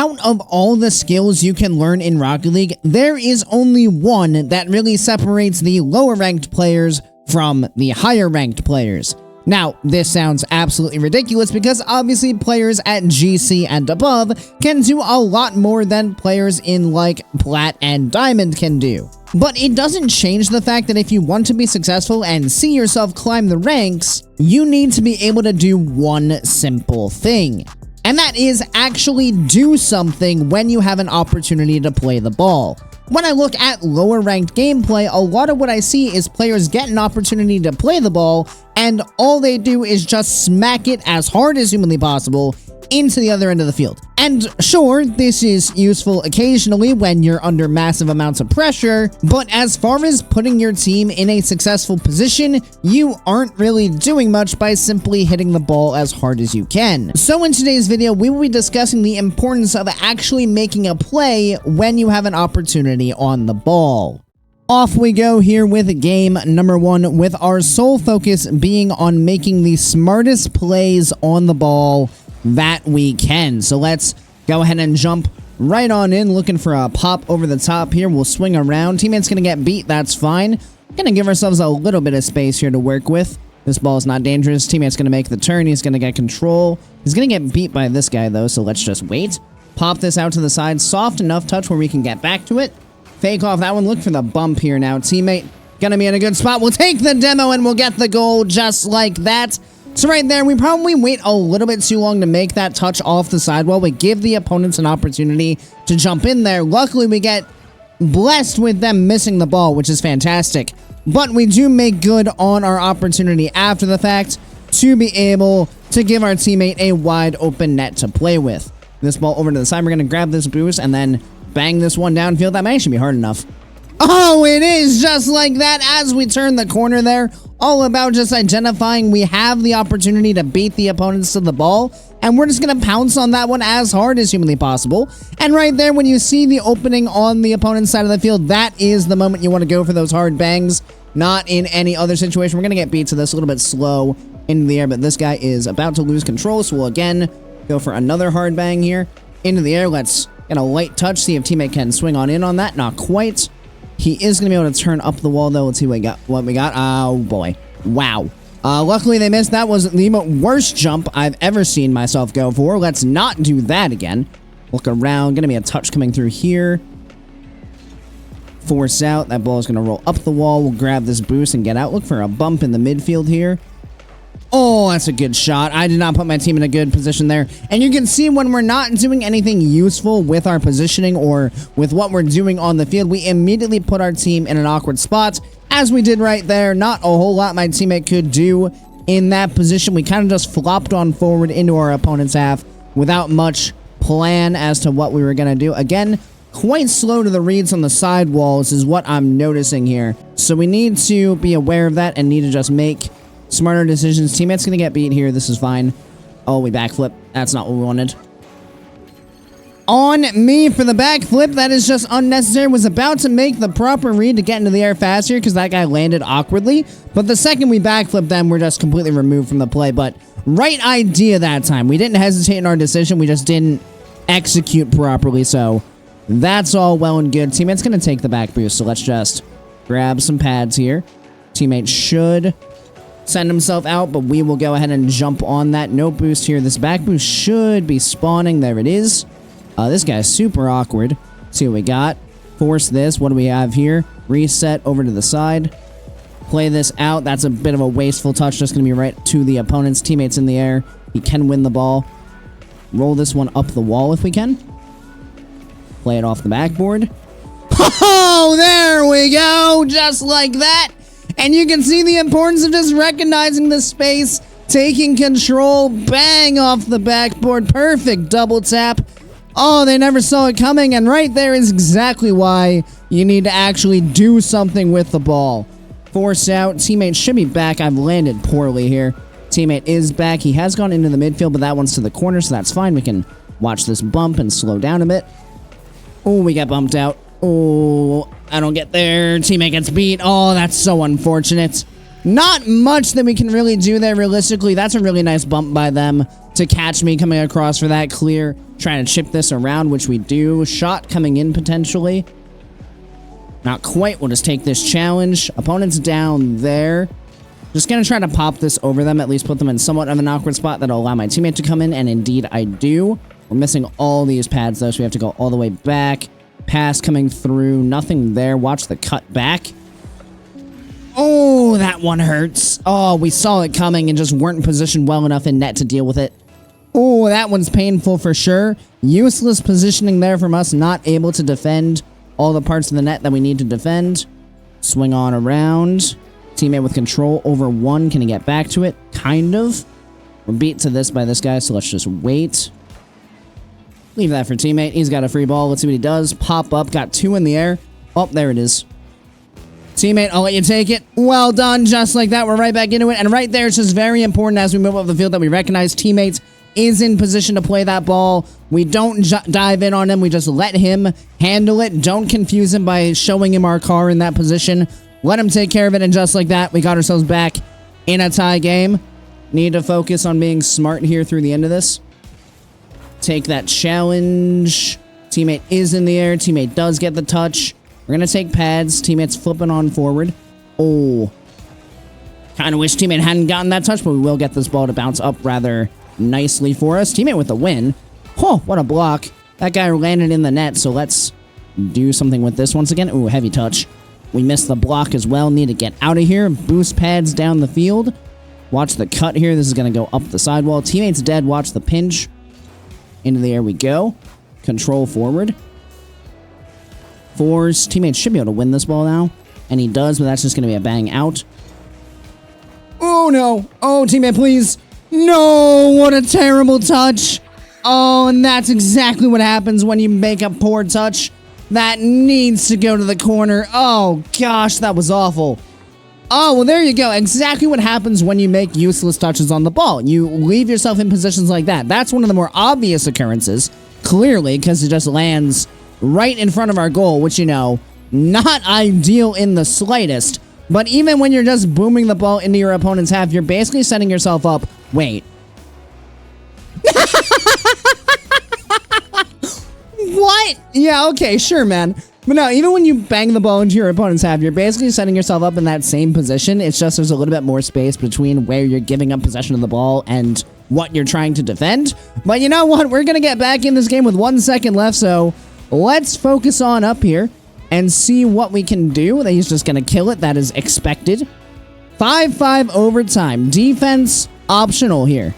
out of all the skills you can learn in Rocket League, there is only one that really separates the lower ranked players from the higher ranked players. Now, this sounds absolutely ridiculous because obviously players at GC and above can do a lot more than players in like Plat and Diamond can do. But it doesn't change the fact that if you want to be successful and see yourself climb the ranks, you need to be able to do one simple thing. And that is actually do something when you have an opportunity to play the ball. When I look at lower ranked gameplay, a lot of what I see is players get an opportunity to play the ball, and all they do is just smack it as hard as humanly possible into the other end of the field. And sure, this is useful occasionally when you're under massive amounts of pressure, but as far as putting your team in a successful position, you aren't really doing much by simply hitting the ball as hard as you can. So in today's video, we will be discussing the importance of actually making a play when you have an opportunity on the ball. Off we go here with game number 1, with our sole focus being on making the smartest plays on the ball that we can. So let's go ahead and jump right on in, looking for a pop over the top here. We'll swing around. Teammate's gonna get beat, that's fine. Gonna give ourselves a little bit of space here to work with. This ball is not dangerous. Teammate's gonna make the turn. He's gonna get control. He's gonna get beat by this guy though, so let's just wait. Pop this out to the side. Soft enough touch where we can get back to it. Fake off that one. Look for the bump here now. Teammate gonna be in a good spot. We'll take the demo and we'll get the goal just like that. So right there, we probably wait a little bit too long to make that touch off the sidewall. We give the opponents an opportunity to jump in there. Luckily, we get blessed with them missing the ball, which is fantastic. But we do make good on our opportunity after the fact to be able to give our teammate a wide open net to play with. This ball over to the side. We're going to grab this boost and then bang this one downfield. That might actually be hard enough. Oh, it is just like that as we turn the corner there. All about just identifying we have the opportunity to beat the opponents to the ball, and we're just going to pounce on that one as hard as humanly possible. And right there, when you see the opening on the opponent's side of the field, that is the moment you want to go for those hard bangs, not in any other situation. We're going to get beat to this a little bit slow into the air, but this guy is about to lose control, so we'll again go for another hard bang here into the air. Let's get a light touch, see if teammate can swing on in on that. Not quite. He is going to be able to turn up the wall, though. Let's see what we got. Oh, boy. Wow. Luckily, they missed. That was the worst jump I've ever seen myself go for. Let's not do that again. Look around. Going to be a touch coming through here. Force out. That ball is going to roll up the wall. We'll grab this boost and get out. Look for a bump in the midfield here. Oh, that's a good shot. I did not put my team in a good position there. And you can see when we're not doing anything useful with our positioning or with what we're doing on the field, we immediately put our team in an awkward spot, as we did right there. Not a whole lot my teammate could do in that position. We kind of just flopped on forward into our opponent's half without much plan as to what we were going to do. Again, quite slow to the reads on the side walls is what I'm noticing here. So we need to be aware of that and need to just make smarter decisions. Teammate's gonna get beat here. This is fine. Oh, we backflip. That's not what we wanted. On me for the backflip. That is just unnecessary. Was about to make the proper read to get into the air faster because that guy landed awkwardly. But the second we backflip them, we're just completely removed from the play. But right idea that time. We didn't hesitate in our decision. We just didn't execute properly. So that's all well and good. Teammate's gonna take the back boost. So let's just grab some pads here. Teammate should send himself out, but we will go ahead and jump on that. No boost here. This back boost should be spawning. There it is. This guy's super awkward. Let's see what we got. Force this. What do we have here? Reset over to the side. Play this out. That's a bit of a wasteful touch. Just going to be right to the opponent's teammates in the air. He can win the ball. Roll this one up the wall if we can. Play it off the backboard. Oh, there we go. Just like that. And you can see the importance of just recognizing the space, taking control, bang off the backboard. Perfect double tap. Oh, they never saw it coming, and right there is exactly why you need to actually do something with the ball. Force out. Teammate should be back. I've landed poorly here. Teammate is back. He has gone into the midfield, but that one's to the corner, so that's fine. We can watch this bump and slow down a bit. Oh, we got bumped out. Oh, I don't get there. Teammate gets beat. Oh, that's so unfortunate. Not much that we can really do there realistically. That's a really nice bump by them to catch me coming across for that clear. Trying to chip this around, which we do. Shot coming in potentially. Not quite. We'll just take this challenge. Opponent's down there. Just gonna try to pop this over them, at least put them in somewhat of an awkward spot that'll allow my teammate to come in, and indeed I do. We're missing all these pads though, so we have to go all the way back. Pass coming through, nothing there. Watch the cut back. Oh, that one hurts. Oh, we saw it coming and just weren't positioned well enough in net to deal with it. Oh, that one's painful for sure. Useless positioning there from us, not able to defend all the parts of the net that we need to defend. Swing on around. Teammate with control over one. Can he get back to it? Kind of. We're beat to this by this guy, so let's just wait. Leave that for teammate. He's got a free ball. Let's see what he does. Pop up. Got two in the air. Oh, there it is. Teammate, I'll let you take it. Well done. Just like that, we're right back into it. And right there, it's just very important as we move up the field that we recognize teammates is in position to play that ball. We don't dive in on him. We just let him handle it. Don't confuse him by showing him our car in that position. Let him take care of it, and just like that, we got ourselves back in a tie game. Need to focus on being smart here through the end of this. Take that challenge. Teammate is in the air. Teammate does get the touch. We're going to take pads. Teammate's flipping on forward. Oh. Kind of wish teammate hadn't gotten that touch, but we will get this ball to bounce up rather nicely for us. Teammate with the win. Oh, what a block. That guy landed in the net, so let's do something with this once again. Ooh, heavy touch. We missed the block as well. Need to get out of here. Boost pads down the field. Watch the cut here. This is going to go up the sidewall. Teammate's dead. Watch the pinch. Into the air we go. Control forward. Force. Teammate should be able to win this ball now. And he does, but that's just going to be a bang out. Oh, no. Oh, teammate, please. No, what a terrible touch. Oh, and that's exactly what happens when you make a poor touch. That needs to go to the corner. Oh, gosh, that was awful. Oh, well, there you go. Exactly what happens when you make useless touches on the ball. You leave yourself in positions like that. That's one of the more obvious occurrences, clearly, because it just lands right in front of our goal, which, you know, not ideal in the slightest. But even when you're just booming the ball into your opponent's half, you're basically setting yourself up. Wait. What? Yeah, okay, sure, man. But no, even when you bang the ball into your opponent's half, you're basically setting yourself up in that same position. It's just there's a little bit more space between where you're giving up possession of the ball and what you're trying to defend. But you know what? We're going to get back in this game with 1 second left, so let's focus on up here and see what we can do. He's just going to kill it. That is expected. 5-5 overtime. Defense optional here.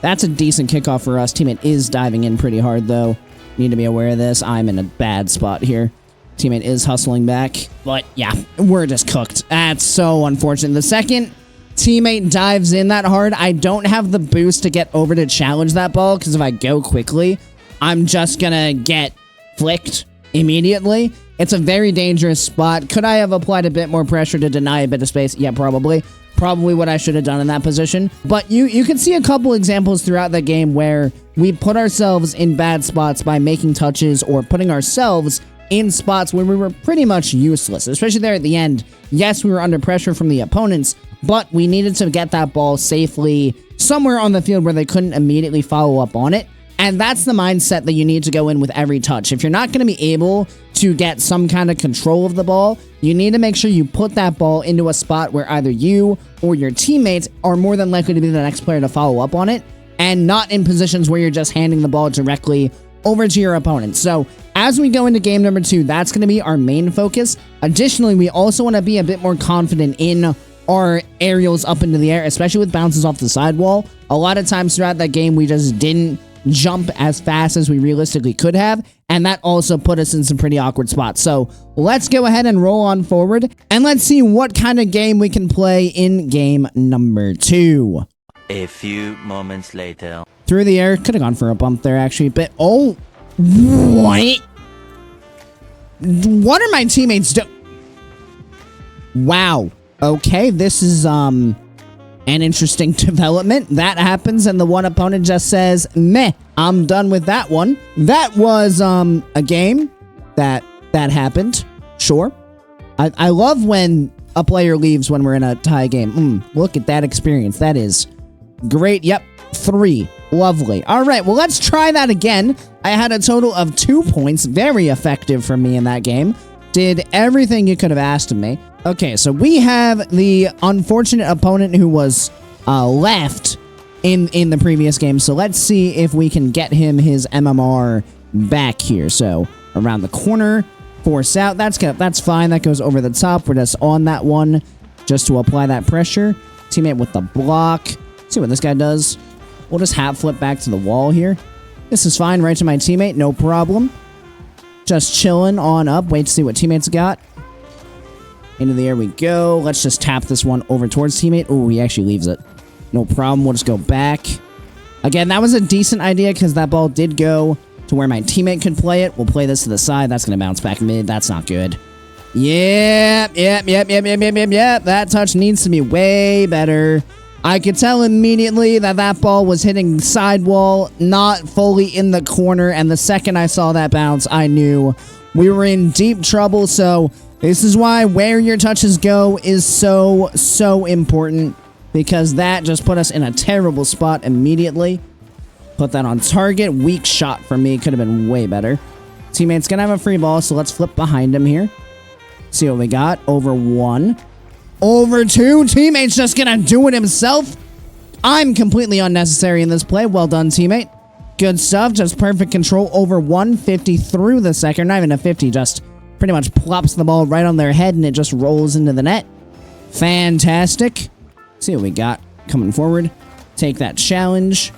That's a decent kickoff for us. Teammate is diving in pretty hard, though. Need to be aware of this. I'm in a bad spot here. Teammate is hustling back. But, yeah, we're just cooked. That's so unfortunate. The second teammate dives in that hard, I don't have the boost to get over to challenge that ball, because if I go quickly, I'm just going to get flicked immediately. It's a very dangerous spot. Could I have applied a bit more pressure to deny a bit of space? Yeah, probably. Probably what I should have done in that position. But you can see a couple examples throughout the game where we put ourselves in bad spots by making touches or putting ourselves in spots where we were pretty much useless, especially there at the end. Yes, we were under pressure from the opponents, but we needed to get that ball safely somewhere on the field where they couldn't immediately follow up on it. And that's the mindset that you need to go in with every touch. If you're not going to be able to get some kind of control of the ball, you need to make sure you put that ball into a spot where either you or your teammates are more than likely to be the next player to follow up on it, and not in positions where you're just handing the ball directly over to your opponent. So as we go into game number 2, that's going to be our main focus. Additionally, we also want to be a bit more confident in our aerials up into the air, especially with bounces off the sidewall. A lot of times throughout that game, we just didn't jump as fast as we realistically could have, and that also put us in some pretty awkward spots. So let's go ahead and roll on forward, and let's see what kind of game we can play in game number 2. A few moments later. Through the air. Could have gone for a bump there, actually, but oh, what? What are my teammates doing? Wow. Okay, this is, an interesting development. That happens, and the one opponent just says, meh, I'm done with that one. That was, a game that happened. Sure. I love when a player leaves when we're in a tie game. Look at that experience. That is great. Yep. 3. Lovely. All right, well, let's try that again. I had a total of 2 points. Very effective for me in that game. Did everything you could have asked of me. Okay, so we have the unfortunate opponent who was left in the previous game. So let's see if we can get him his MMR back here. So around the corner, force out. That's fine. That goes over the top. We're just on that one just to apply that pressure. Teammate with the block. See what this guy does. We'll just hat flip back to the wall here. This is fine. Right to my teammate. No problem. Just chilling on up. Wait to see what teammate's got. Into the air we go. Let's just tap this one over towards teammate. Oh, he actually leaves it. No problem. We'll just go back. Again, that was a decent idea because that ball did go to where my teammate could play it. We'll play this to the side. That's going to bounce back mid. That's not good. Yep. That touch needs to be way better. I could tell immediately that that ball was hitting sidewall, not fully in the corner, and the second I saw that bounce, I knew we were in deep trouble, so this is why where your touches go is so important, because that just put us in a terrible spot immediately. Put that on target. Weak shot for me. Could have been way better. Teammate's gonna have a free ball, so let's flip behind him here. See what we got. Over 1. Over 2. Teammate's just gonna do it himself. I'm completely unnecessary in this play. Well done, teammate. Good stuff. Just perfect control. Over 1. 50 through the second. Not even a 50. Just pretty much plops the ball right on their head and it just rolls into the net. Fantastic. See what we got coming forward. Take that challenge.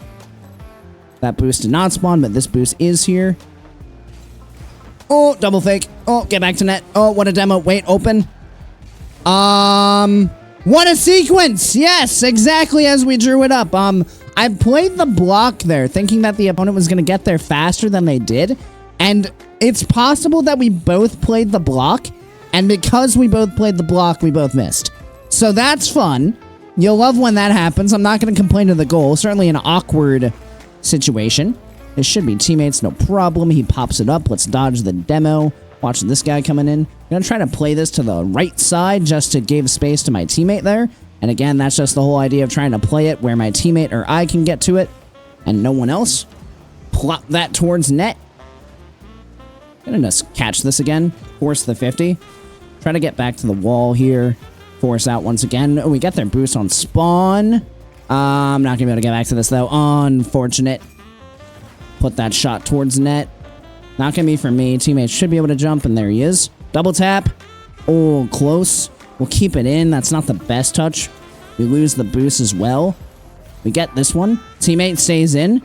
That boost did not spawn, but this boost is here. Oh, double fake. Oh, get back to net. Oh, what a demo. Wait, open. What a sequence! Yes, exactly as we drew it up. I played the block there, thinking that the opponent was going to get there faster than they did. And it's possible that we both played the block. And because we both played the block, we both missed. So that's fun. You'll love when that happens. I'm not going to complain to the goal. Certainly an awkward situation. It should be teammates, no problem. He pops it up. Let's dodge the demo. Watch this guy coming in. I'm going to try to play this to the right side just to give space to my teammate there. And again, that's just the whole idea of trying to play it where my teammate or I can get to it and no one else. Plop that towards net. Gonna just catch this again. Force the 50. Try to get back to the wall here. Force out once again. Oh, we got their boost on spawn. I'm not going to be able to get back to this though. Unfortunate. Put that shot towards net. Not going to be for me. Teammate should be able to jump, and there he is. Double tap. Oh, close. We'll keep it in. That's not the best touch. We lose the boost as well. We get this one. Teammate stays in.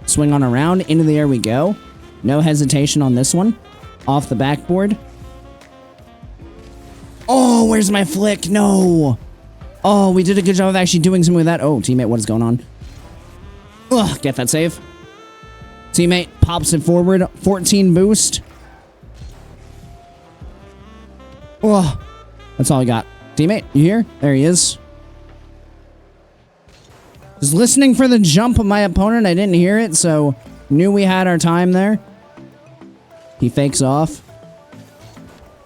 Swing on around. Into the air we go. No hesitation on this one. Off the backboard. Oh, where's my flick? No. Oh, we did a good job of actually doing something with that. Oh, teammate, what is going on? Ugh, get that save. Teammate pops it forward. 14 boost. Oh, that's all I got. Teammate, you here? There he is. Just listening for the jump of my opponent. I didn't hear it, so knew we had our time there. He fakes off.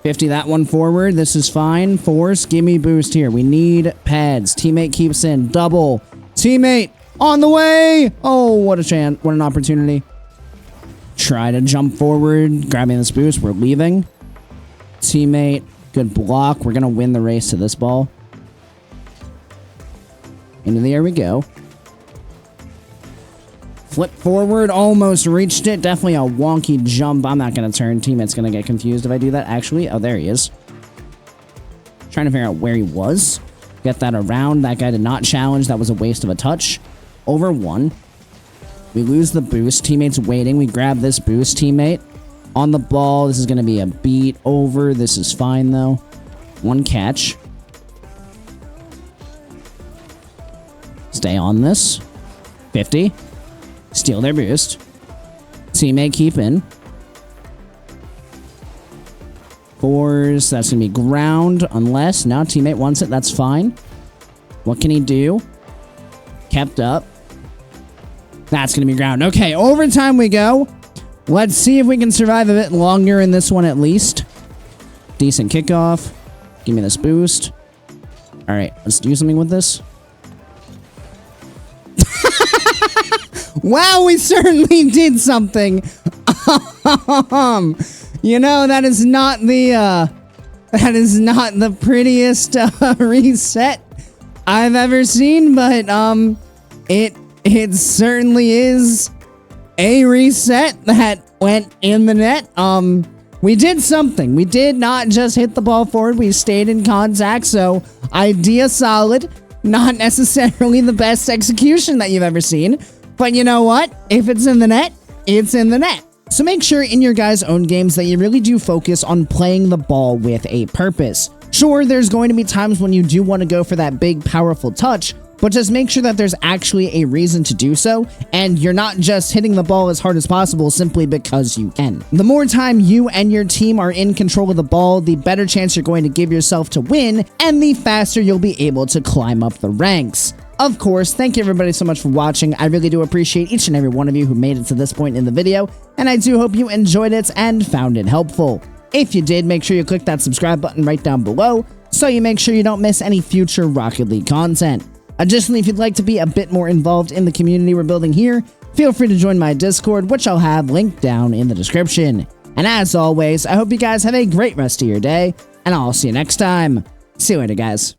50 that one forward. This is fine. Force. Give me boost here. We need pads. Teammate keeps in. Double. Teammate on the way. Oh, what a chance. What an opportunity. Try to jump forward. Grabbing this boost. We're leaving. Teammate. Good block. We're going to win the race to this ball. Into the air we go. Flip forward. Almost reached it. Definitely a wonky jump. I'm not going to turn. Teammate's going to get confused if I do that. Actually, oh, there he is. Trying to figure out where he was. Get that around. That guy did not challenge. That was a waste of a touch. Over 1. We lose the boost. Teammate's waiting. We grab this boost. Teammate on the ball. This is going to be a beat over. This is fine, though. 1 catch. Stay on this. 50. Steal their boost. Teammate keep in. Force. That's going to be ground. Unless now teammate wants it. That's fine. What can he do? Kept up. That's going to be ground. Okay, overtime we go. Let's see if we can survive a bit longer in this one at least. Decent kickoff. Give me this boost. All right, let's do something with this. Wow, we certainly did something. You know, that is not the prettiest reset I've ever seen, but it certainly is a reset that went in the net. We did something. We did not just hit the ball forward. We stayed in contact, so idea solid. Not necessarily the best execution that you've ever seen, but you know what? If it's in the net, it's in the net. So make sure in your guys' own games that you really do focus on playing the ball with a purpose. Sure, there's going to be times when you do want to go for that big, powerful touch, but just make sure that there's actually a reason to do so, and you're not just hitting the ball as hard as possible simply because you can. The more time you and your team are in control of the ball, the better chance you're going to give yourself to win, and the faster you'll be able to climb up the ranks. Of course, thank you everybody so much for watching. I really do appreciate each and every one of you who made it to this point in the video, and I do hope you enjoyed it and found it helpful. If you did, make sure you click that subscribe button right down below, so you make sure you don't miss any future Rocket League content. Additionally, if you'd like to be a bit more involved in the community we're building here, feel free to join my Discord, which I'll have linked down in the description. And as always, I hope you guys have a great rest of your day, and I'll see you next time. See you later, guys.